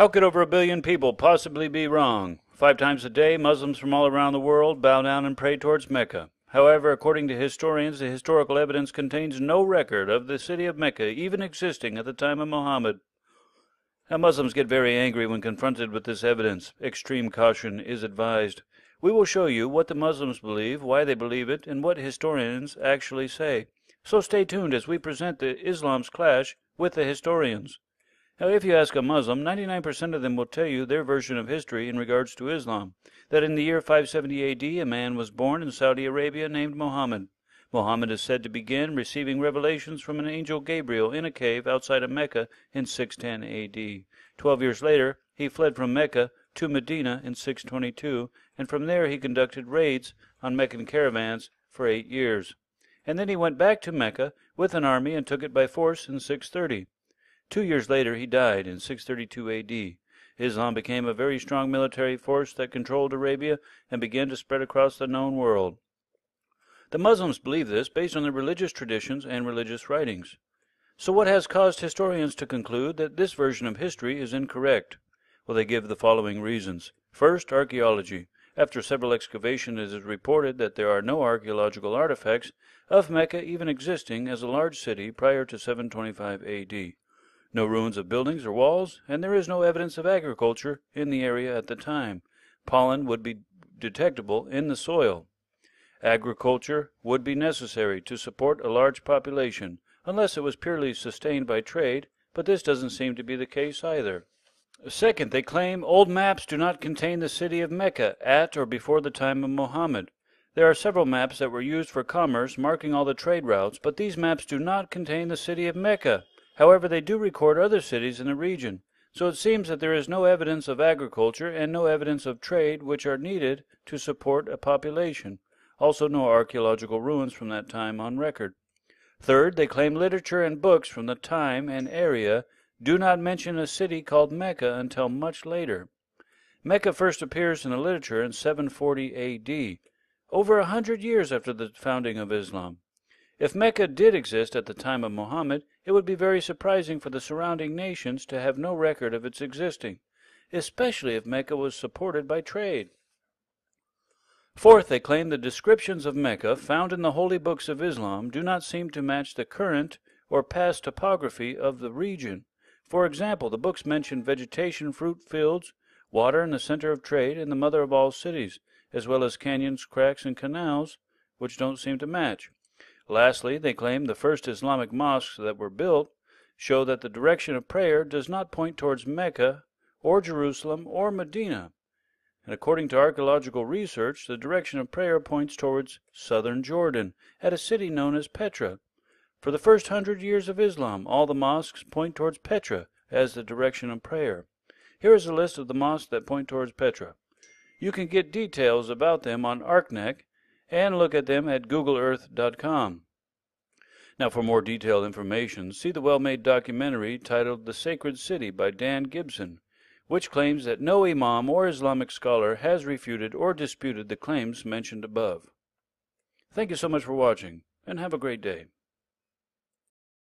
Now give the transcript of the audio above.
How could over 1 billion people possibly be wrong? 5 times a day, Muslims from all around the world bow down and pray towards Mecca. However, according to historians, the historical evidence contains no record of the city of Mecca even existing at the time of Muhammad. Now, Muslims get very angry when confronted with this evidence. Extreme caution is advised. We will show you what the Muslims believe, why they believe it, and what historians actually say. So stay tuned as we present the Islam's clash with the historians. Now, if you ask a Muslim, 99% of them will tell you their version of history in regards to Islam, that in the year 570 A.D. a man was born in Saudi Arabia named Muhammad. Muhammad is said to begin receiving revelations from an angel Gabriel in a cave outside of Mecca in 610 A.D. 12 years later, he fled from Mecca to Medina in 622, and from there he conducted raids on Meccan caravans for 8 years. And then he went back to Mecca with an army and took it by force in 630. 2 years later he died in 632 A.D. Islam became a very strong military force that controlled Arabia and began to spread across the known world. The Muslims believe this based on their religious traditions and religious writings. So what has caused historians to conclude that this version of history is incorrect? Well, they give the following reasons. First, archaeology. After several excavations, it is reported that there are no archaeological artifacts of Mecca even existing as a large city prior to 725 A.D. No ruins of buildings or walls, and there is no evidence of agriculture in the area at the time. Pollen would be detectable in the soil. Agriculture would be necessary to support a large population, unless it was purely sustained by trade, but this doesn't seem to be the case either. Second, they claim old maps do not contain the city of Mecca at or before the time of Muhammad. There are several maps that were used for commerce, marking all the trade routes, but these maps do not contain the city of Mecca. However, they do record other cities in the region, so it seems that there is no evidence of agriculture and no evidence of trade which are needed to support a population. Also, no archaeological ruins from that time on record. Third, they claim literature and books from the time and area do not mention a city called Mecca until much later. Mecca first appears in the literature in 740 A.D., over 100 years after the founding of Islam. If Mecca did exist at the time of Muhammad, it would be very surprising for the surrounding nations to have no record of its existing, especially if Mecca was supported by trade. Fourth, they claim the descriptions of Mecca found in the holy books of Islam do not seem to match the current or past topography of the region. For example, the books mention vegetation, fruit fields, water in the center of trade, and the mother of all cities, as well as canyons, cracks, and canals, which don't seem to match. Lastly, they claim the first Islamic mosques that were built show that the direction of prayer does not point towards Mecca or Jerusalem or Medina. And according to archaeological research, the direction of prayer points towards southern Jordan, at a city known as Petra. For the first 100 years of Islam, all the mosques point towards Petra as the direction of prayer. Here is a list of the mosques that point towards Petra. You can get details about them on ArcNet and look at them at googleearth.com. Now, for more detailed information, see the well-made documentary titled The Sacred City by Dan Gibson, which claims that no imam or Islamic scholar has refuted or disputed the claims mentioned above. Thank you so much for watching, and have a great day.